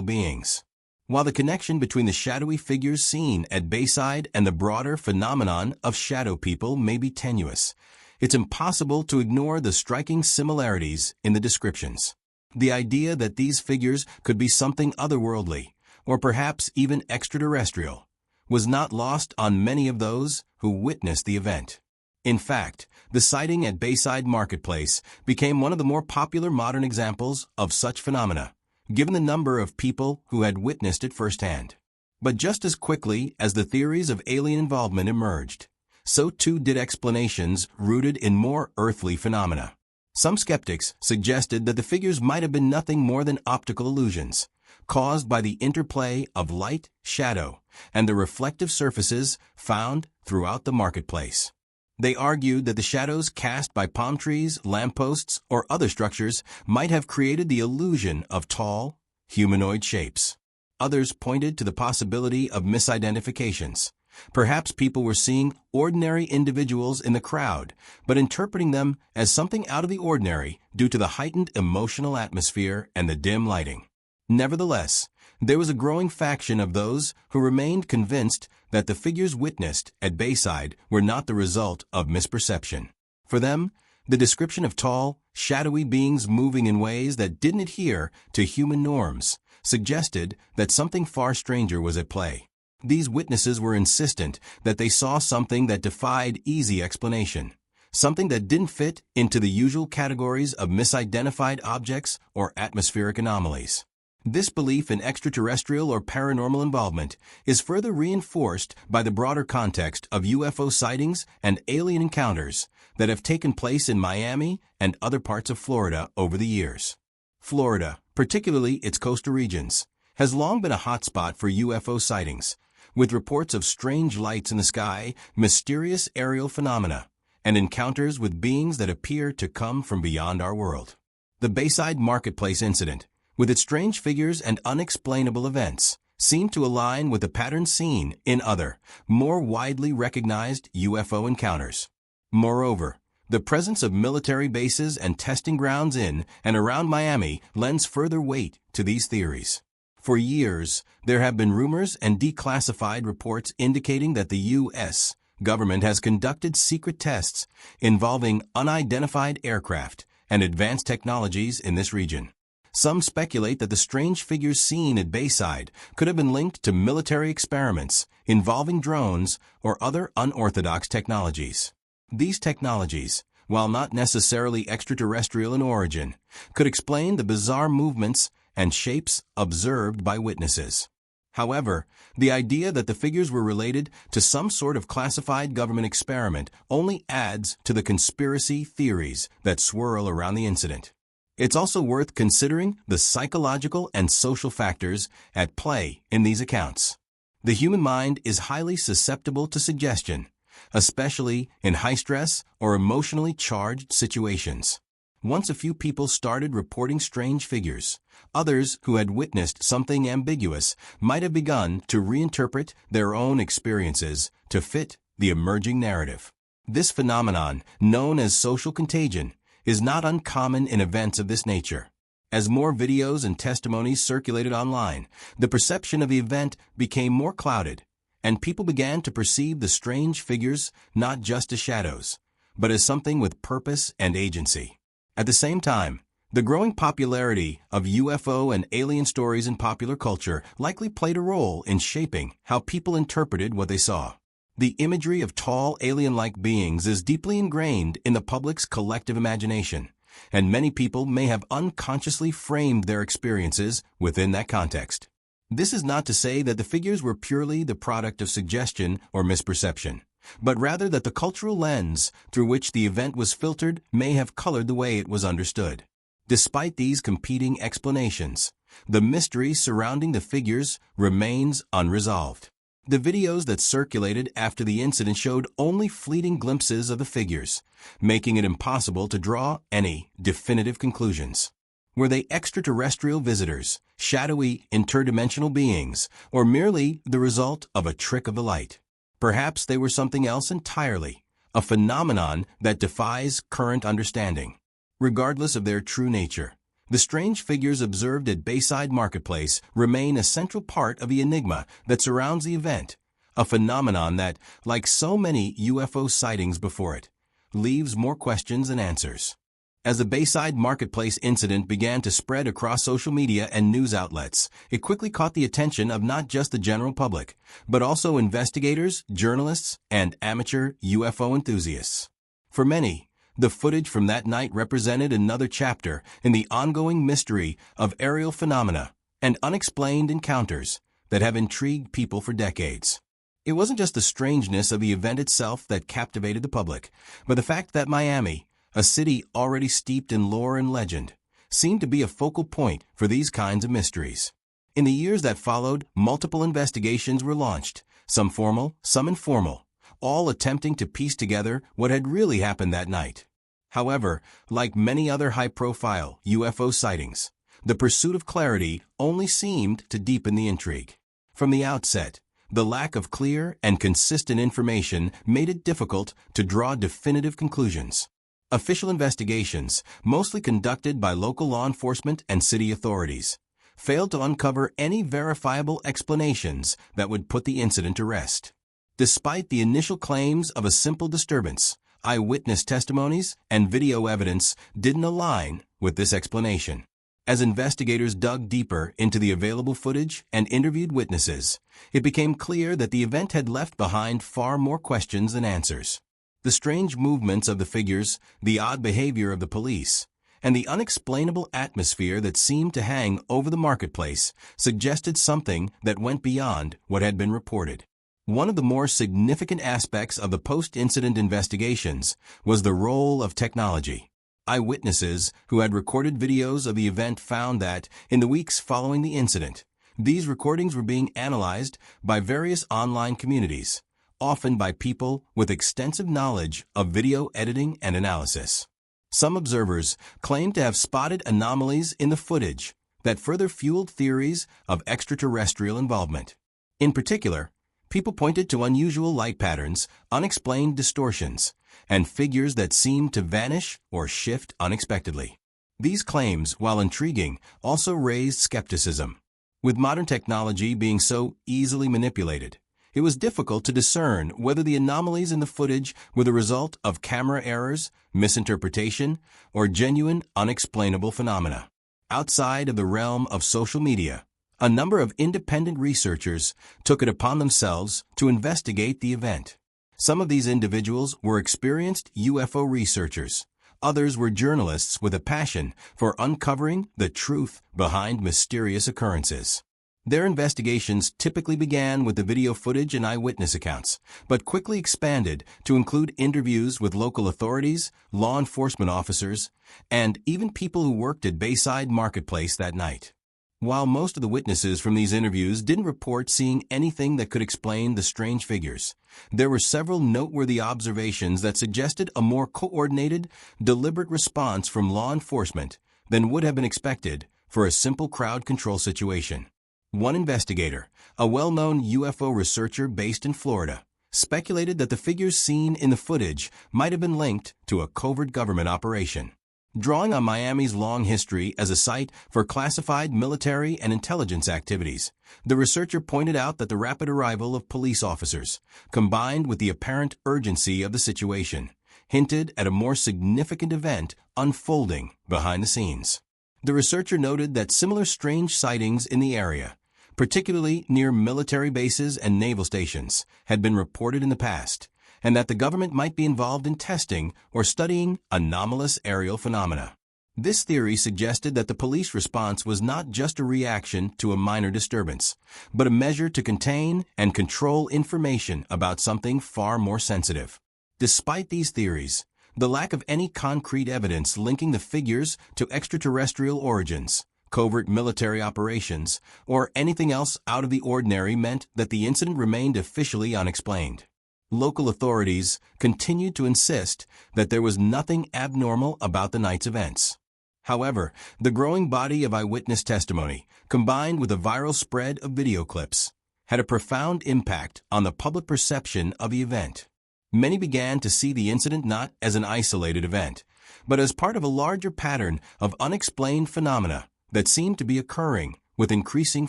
beings. While the connection between the shadowy figures seen at Bayside and the broader phenomenon of shadow people may be tenuous, it's impossible to ignore the striking similarities in the descriptions. The idea that these figures could be something otherworldly, or perhaps even extraterrestrial, was not lost on many of those who witnessed the event. In fact, the sighting at Bayside Marketplace became one of the more popular modern examples of such phenomena, given the number of people who had witnessed it firsthand. But just as quickly as the theories of alien involvement emerged, so too did explanations rooted in more earthly phenomena. Some skeptics suggested that the figures might have been nothing more than optical illusions, caused by the interplay of light, shadow, and the reflective surfaces found throughout the marketplace. They argued that the shadows cast by palm trees, lampposts, or other structures might have created the illusion of tall, humanoid shapes. Others pointed to the possibility of misidentifications. Perhaps people were seeing ordinary individuals in the crowd, but interpreting them as something out of the ordinary due to the heightened emotional atmosphere and the dim lighting. Nevertheless, there was a growing faction of those who remained convinced that the figures witnessed at Bayside were not the result of misperception. For them, the description of tall, shadowy beings moving in ways that didn't adhere to human norms suggested that something far stranger was at play. These witnesses were insistent that they saw something that defied easy explanation, something that didn't fit into the usual categories of misidentified objects or atmospheric anomalies. This belief in extraterrestrial or paranormal involvement is further reinforced by the broader context of UFO sightings and alien encounters that have taken place in Miami and other parts of Florida over the years. Florida, particularly its coastal regions, has long been a hotspot for UFO sightings, with reports of strange lights in the sky, mysterious aerial phenomena, and encounters with beings that appear to come from beyond our world. The Bayside Marketplace incident, with its strange figures and unexplainable events, seemed to align with the pattern seen in other, more widely recognized UFO encounters. Moreover, the presence of military bases and testing grounds in and around Miami lends further weight to these theories. For years, there have been rumors and declassified reports indicating that the U.S. government has conducted secret tests involving unidentified aircraft and advanced technologies in this region. Some speculate that the strange figures seen at Bayside could have been linked to military experiments involving drones or other unorthodox technologies. These technologies, while not necessarily extraterrestrial in origin, could explain the bizarre movements and shapes observed by witnesses. However, the idea that the figures were related to some sort of classified government experiment only adds to the conspiracy theories that swirl around the incident. It's also worth considering the psychological and social factors at play in these accounts. The human mind is highly susceptible to suggestion, especially in high-stress or emotionally charged situations. Once a few people started reporting strange figures, others who had witnessed something ambiguous might have begun to reinterpret their own experiences to fit the emerging narrative. This phenomenon, known as social contagion, is not uncommon in events of this nature. As more videos and testimonies circulated online, the perception of the event became more clouded, and people began to perceive the strange figures not just as shadows, but as something with purpose and agency. At the same time, the growing popularity of UFO and alien stories in popular culture likely played a role in shaping how people interpreted what they saw. The imagery of tall alien-like beings is deeply ingrained in the public's collective imagination, and many people may have unconsciously framed their experiences within that context. This is not to say that the figures were purely the product of suggestion or misperception, but rather that the cultural lens through which the event was filtered may have colored the way it was understood. Despite these competing explanations, the mystery surrounding the figures remains unresolved. The videos that circulated after the incident showed only fleeting glimpses of the figures, making it impossible to draw any definitive conclusions. Were they extraterrestrial visitors, shadowy interdimensional beings, or merely the result of a trick of the light? Perhaps they were something else entirely, a phenomenon that defies current understanding. Regardless of their true nature, the strange figures observed at Bayside Marketplace remain a central part of the enigma that surrounds the event, a phenomenon that, like so many UFO sightings before it, leaves more questions than answers. As the Bayside Marketplace incident began to spread across social media and news outlets, it quickly caught the attention of not just the general public, but also investigators, journalists, and amateur UFO enthusiasts. For many, the footage from that night represented another chapter in the ongoing mystery of aerial phenomena and unexplained encounters that have intrigued people for decades. It wasn't just the strangeness of the event itself that captivated the public, but the fact that Miami, a city already steeped in lore and legend, seemed to be a focal point for these kinds of mysteries. In the years that followed, multiple investigations were launched, some formal, some informal, all attempting to piece together what had really happened that night. However, like many other high-profile UFO sightings, the pursuit of clarity only seemed to deepen the intrigue. From the outset, the lack of clear and consistent information made it difficult to draw definitive conclusions. Official investigations, mostly conducted by local law enforcement and city authorities, failed to uncover any verifiable explanations that would put the incident to rest. Despite the initial claims of a simple disturbance, eyewitness testimonies and video evidence didn't align with this explanation. As investigators dug deeper into the available footage and interviewed witnesses, it became clear that the event had left behind far more questions than answers. The strange movements of the figures, the odd behavior of the police, and the unexplainable atmosphere that seemed to hang over the marketplace suggested something that went beyond what had been reported. One of the more significant aspects of the post-incident investigations was the role of technology. Eyewitnesses who had recorded videos of the event found that, in the weeks following the incident, these recordings were being analyzed by various online communities, often by people with extensive knowledge of video editing and analysis. Some observers claimed to have spotted anomalies in the footage that further fueled theories of extraterrestrial involvement. In particular, people pointed to unusual light patterns, unexplained distortions, and figures that seemed to vanish or shift unexpectedly. These claims, while intriguing, also raised skepticism. With modern technology being so easily manipulated, it was difficult to discern whether the anomalies in the footage were the result of camera errors, misinterpretation, or genuine, unexplainable phenomena. Outside of the realm of social media, a number of independent researchers took it upon themselves to investigate the event. Some of these individuals were experienced UFO researchers. Others were journalists with a passion for uncovering the truth behind mysterious occurrences. Their investigations typically began with the video footage and eyewitness accounts, but quickly expanded to include interviews with local authorities, law enforcement officers, and even people who worked at Bayside Marketplace that night. While most of the witnesses from these interviews didn't report seeing anything that could explain the strange figures, there were several noteworthy observations that suggested a more coordinated, deliberate response from law enforcement than would have been expected for a simple crowd control situation. One investigator, a well-known UFO researcher based in Florida, speculated that the figures seen in the footage might have been linked to a covert government operation. Drawing on Miami's long history as a site for classified military and intelligence activities, the researcher pointed out that the rapid arrival of police officers, combined with the apparent urgency of the situation, hinted at a more significant event unfolding behind the scenes. The researcher noted that similar strange sightings in the area, particularly near military bases and naval stations, had been reported in the past, and that the government might be involved in testing or studying anomalous aerial phenomena. This theory suggested that the police response was not just a reaction to a minor disturbance, but a measure to contain and control information about something far more sensitive. Despite these theories, the lack of any concrete evidence linking the figures to extraterrestrial origins, covert military operations, or anything else out of the ordinary meant that the incident remained officially unexplained. Local authorities continued to insist that there was nothing abnormal about the night's events. However, the growing body of eyewitness testimony, combined with the viral spread of video clips, had a profound impact on the public perception of the event. Many began to see the incident not as an isolated event, but as part of a larger pattern of unexplained phenomena that seemed to be occurring with increasing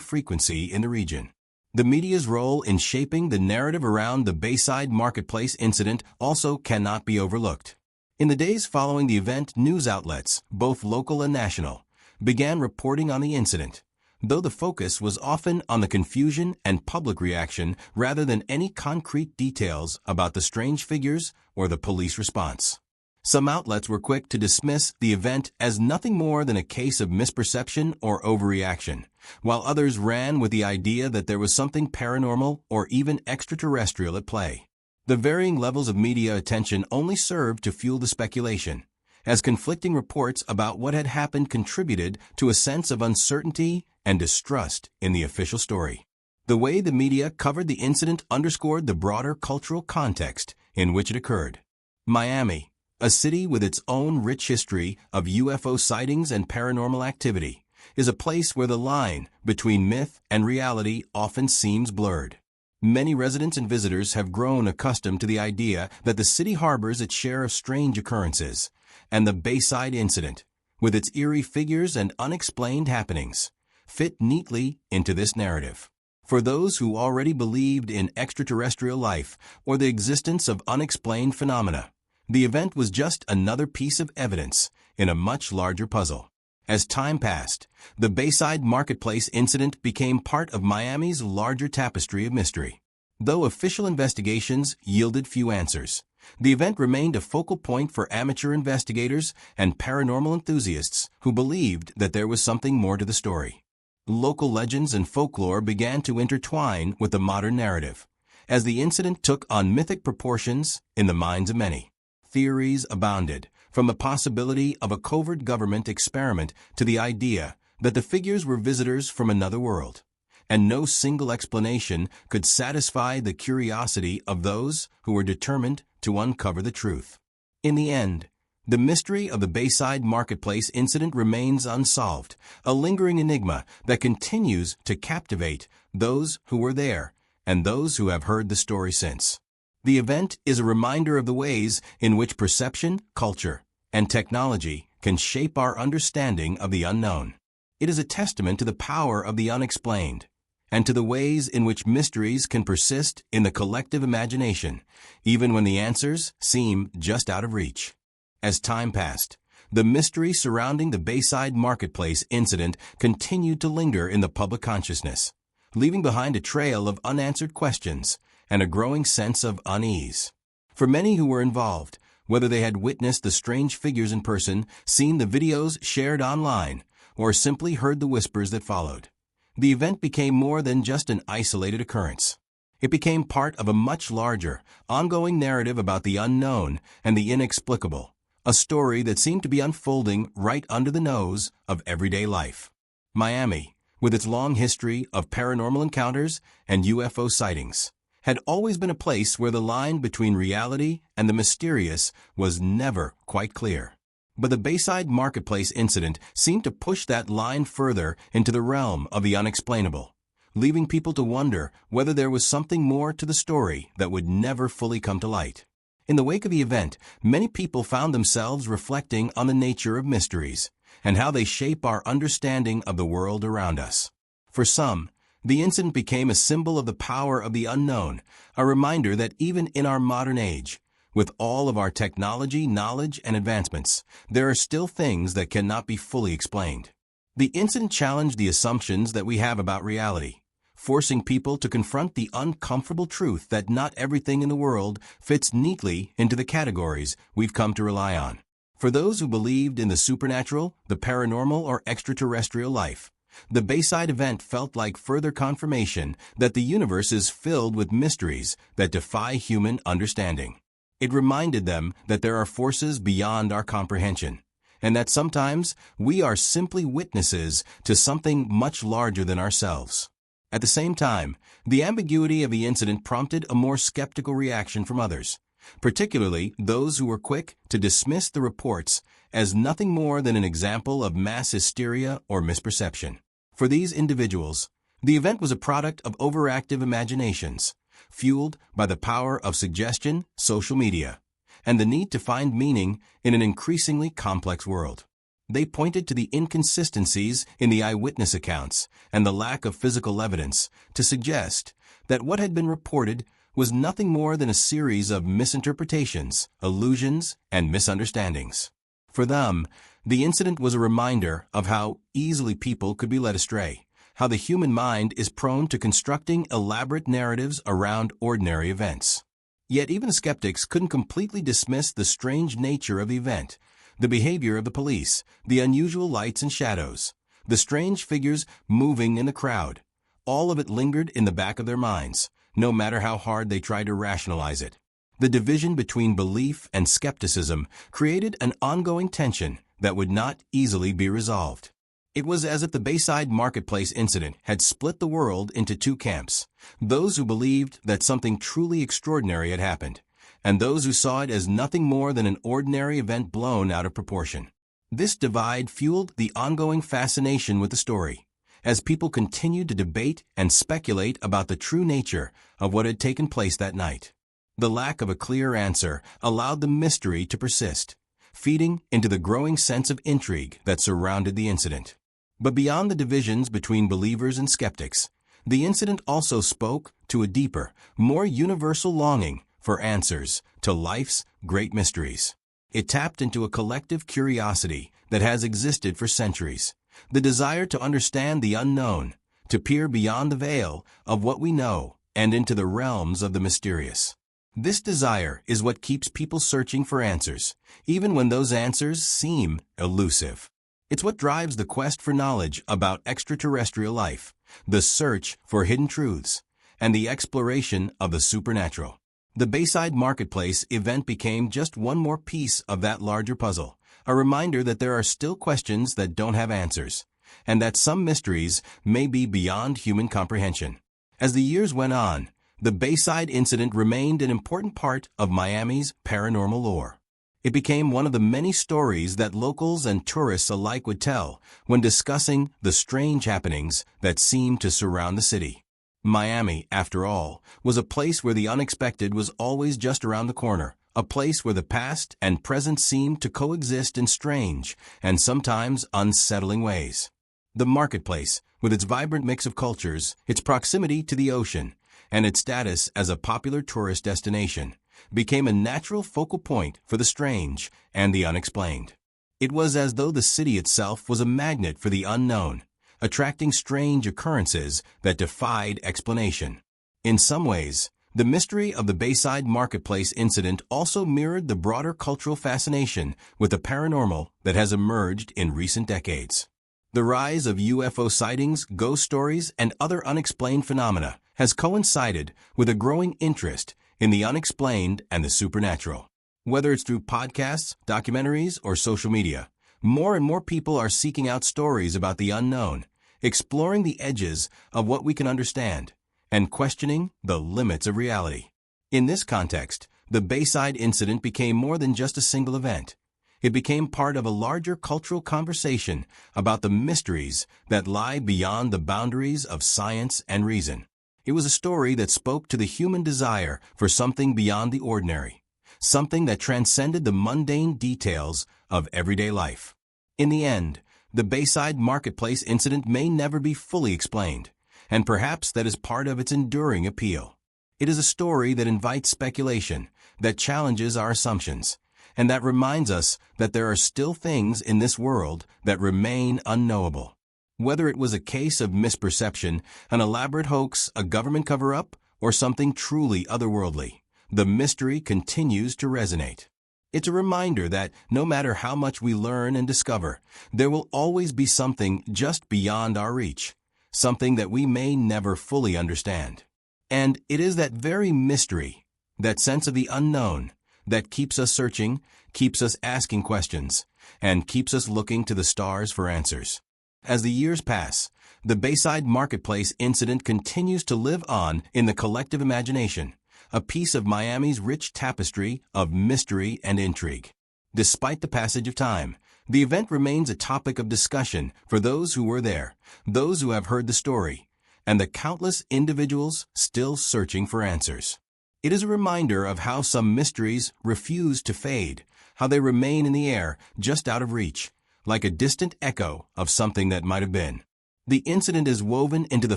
frequency in the region. The media's role in shaping the narrative around the Bayside Marketplace incident also cannot be overlooked. In the days following the event, news outlets, both local and national, began reporting on the incident, though the focus was often on the confusion and public reaction rather than any concrete details about the strange figures or the police response. Some outlets were quick to dismiss the event as nothing more than a case of misperception or overreaction, while others ran with the idea that there was something paranormal or even extraterrestrial at play. The varying levels of media attention only served to fuel the speculation, as conflicting reports about what had happened contributed to a sense of uncertainty and distrust in the official story. The way the media covered the incident underscored the broader cultural context in which it occurred. Miami, a city with its own rich history of UFO sightings and paranormal activity, is a place where the line between myth and reality often seems blurred. Many residents and visitors have grown accustomed to the idea that the city harbors its share of strange occurrences, and the Bayside incident, with its eerie figures and unexplained happenings, fit neatly into this narrative. For those who already believed in extraterrestrial life or the existence of unexplained phenomena, the event was just another piece of evidence in a much larger puzzle. As time passed, the Bayside Marketplace incident became part of Miami's larger tapestry of mystery. Though official investigations yielded few answers, the event remained a focal point for amateur investigators and paranormal enthusiasts who believed that there was something more to the story. Local legends and folklore began to intertwine with the modern narrative, as the incident took on mythic proportions in the minds of many. Theories abounded, from the possibility of a covert government experiment to the idea that the figures were visitors from another world, and no single explanation could satisfy the curiosity of those who were determined to uncover the truth. In the end, the mystery of the Bayside Marketplace incident remains unsolved, a lingering enigma that continues to captivate those who were there and those who have heard the story since. The event is a reminder of the ways in which perception, culture, and technology can shape our understanding of the unknown. It is a testament to the power of the unexplained, and to the ways in which mysteries can persist in the collective imagination, even when the answers seem just out of reach. As time passed, the mystery surrounding the Bayside Marketplace incident continued to linger in the public consciousness, leaving behind a trail of unanswered questions and a growing sense of unease. For many who were involved, whether they had witnessed the strange figures in person, seen the videos shared online, or simply heard the whispers that followed, the event became more than just an isolated occurrence. It became part of a much larger, ongoing narrative about the unknown and the inexplicable, a story that seemed to be unfolding right under the nose of everyday life. Miami, with its long history of paranormal encounters and UFO sightings, had always been a place where the line between reality and the mysterious was never quite clear. But the Bayside Marketplace incident seemed to push that line further into the realm of the unexplainable, leaving people to wonder whether there was something more to the story that would never fully come to light. In the wake of the event, many people found themselves reflecting on the nature of mysteries and how they shape our understanding of the world around us. For some, the incident became a symbol of the power of the unknown, a reminder that even in our modern age, with all of our technology, knowledge, and advancements, there are still things that cannot be fully explained. The incident challenged the assumptions that we have about reality, forcing people to confront the uncomfortable truth that not everything in the world fits neatly into the categories we've come to rely on. For those who believed in the supernatural, the paranormal, or extraterrestrial life, the Bayside event felt like further confirmation that the universe is filled with mysteries that defy human understanding. It reminded them that there are forces beyond our comprehension, and that sometimes we are simply witnesses to something much larger than ourselves. At the same time, the ambiguity of the incident prompted a more skeptical reaction from others, particularly those who were quick to dismiss the reports as nothing more than an example of mass hysteria or misperception. For these individuals, the event was a product of overactive imaginations, fueled by the power of suggestion, social media, and the need to find meaning in an increasingly complex world. They pointed to the inconsistencies in the eyewitness accounts and the lack of physical evidence to suggest that what had been reported was nothing more than a series of misinterpretations, illusions, and misunderstandings. For them, the incident was a reminder of how easily people could be led astray, how the human mind is prone to constructing elaborate narratives around ordinary events. Yet even the skeptics couldn't completely dismiss the strange nature of the event, the behavior of the police, the unusual lights and shadows, the strange figures moving in the crowd. All of it lingered in the back of their minds, no matter how hard they tried to rationalize it. The division between belief and skepticism created an ongoing tension that would not easily be resolved. It was as if the Bayside Marketplace incident had split the world into two camps: those who believed that something truly extraordinary had happened, and those who saw it as nothing more than an ordinary event blown out of proportion. This divide fueled the ongoing fascination with the story, as people continued to debate and speculate about the true nature of what had taken place that night. The lack of a clear answer allowed the mystery to persist, feeding into the growing sense of intrigue that surrounded the incident. But beyond the divisions between believers and skeptics, the incident also spoke to a deeper, more universal longing for answers to life's great mysteries. It tapped into a collective curiosity that has existed for centuries, the desire to understand the unknown, to peer beyond the veil of what we know and into the realms of the mysterious. This desire is what keeps people searching for answers, even when those answers seem elusive. It's what drives the quest for knowledge about extraterrestrial life, the search for hidden truths, and the exploration of the supernatural. The Bayside Marketplace event became just one more piece of that larger puzzle, a reminder that there are still questions that don't have answers, and that some mysteries may be beyond human comprehension. As the years went on, the Bayside incident remained an important part of Miami's paranormal lore. It became one of the many stories that locals and tourists alike would tell when discussing the strange happenings that seemed to surround the city. Miami, after all, was a place where the unexpected was always just around the corner, a place where the past and present seemed to coexist in strange and sometimes unsettling ways. The marketplace, with its vibrant mix of cultures, its proximity to the ocean, and its status as a popular tourist destination, became a natural focal point for the strange and the unexplained. It was as though the city itself was a magnet for the unknown, attracting strange occurrences that defied explanation. In some ways, the mystery of the Bayside Marketplace incident also mirrored the broader cultural fascination with the paranormal that has emerged in recent decades. The rise of UFO sightings, ghost stories, and other unexplained phenomena has coincided with a growing interest in the unexplained and the supernatural. Whether it's through podcasts, documentaries, or social media, more and more people are seeking out stories about the unknown, exploring the edges of what we can understand, and questioning the limits of reality. In this context, the Bayside incident became more than just a single event. It became part of a larger cultural conversation about the mysteries that lie beyond the boundaries of science and reason. It was a story that spoke to the human desire for something beyond the ordinary, something that transcended the mundane details of everyday life. In the end, the Bayside Marketplace incident may never be fully explained, and perhaps that is part of its enduring appeal. It is a story that invites speculation, that challenges our assumptions, and that reminds us that there are still things in this world that remain unknowable. Whether it was a case of misperception, an elaborate hoax, a government cover-up, or something truly otherworldly, the mystery continues to resonate. It's a reminder that no matter how much we learn and discover, there will always be something just beyond our reach, something that we may never fully understand. And it is that very mystery, that sense of the unknown, that keeps us searching, keeps us asking questions, and keeps us looking to the stars for answers. As the years pass, the Bayside Marketplace incident continues to live on in the collective imagination, a piece of Miami's rich tapestry of mystery and intrigue. Despite the passage of time, the event remains a topic of discussion for those who were there, those who have heard the story, and the countless individuals still searching for answers. It is a reminder of how some mysteries refuse to fade, how they remain in the air, just out of reach, like a distant echo of something that might have been. The incident is woven into the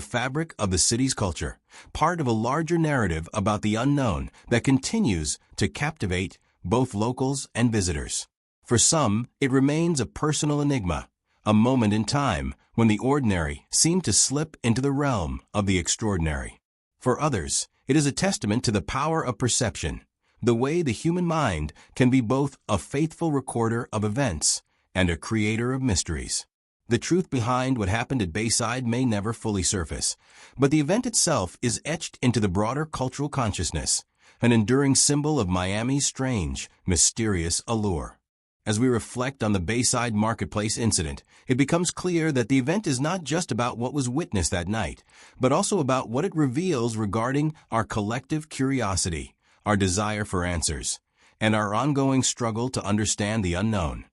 fabric of the city's culture, part of a larger narrative about the unknown that continues to captivate both locals and visitors. For some, it remains a personal enigma, a moment in time when the ordinary seemed to slip into the realm of the extraordinary. For others, it is a testament to the power of perception, the way the human mind can be both a faithful recorder of events and a creator of mysteries. The truth behind what happened at Bayside may never fully surface, but the event itself is etched into the broader cultural consciousness, an enduring symbol of Miami's strange, mysterious allure. As we reflect on the Bayside Marketplace incident, it becomes clear that the event is not just about what was witnessed that night, but also about what it reveals regarding our collective curiosity, our desire for answers, and our ongoing struggle to understand the unknown.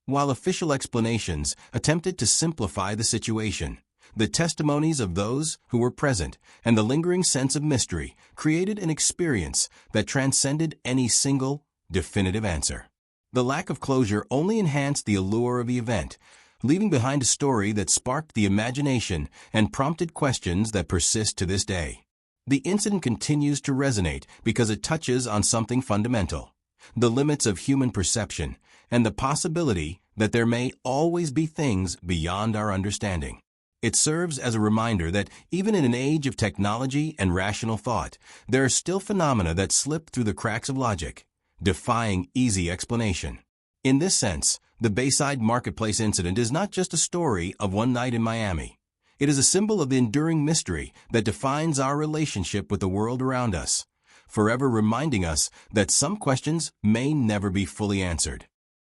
While official explanations attempted to simplify the situation, the testimonies of those who were present and the lingering sense of mystery created an experience that transcended any single, definitive answer. The lack of closure only enhanced the allure of the event, leaving behind a story that sparked the imagination and prompted questions that persist to this day. The incident continues to resonate because it touches on something fundamental: the limits of human perception and the possibility that there may always be things beyond our understanding. It serves as a reminder that even in an age of technology and rational thought, there are still phenomena that slip through the cracks of logic, defying easy explanation. In this sense, the Bayside Marketplace incident is not just a story of one night in Miami. It is a symbol of the enduring mystery that defines our relationship with the world around us, forever reminding us that some questions may never be fully answered.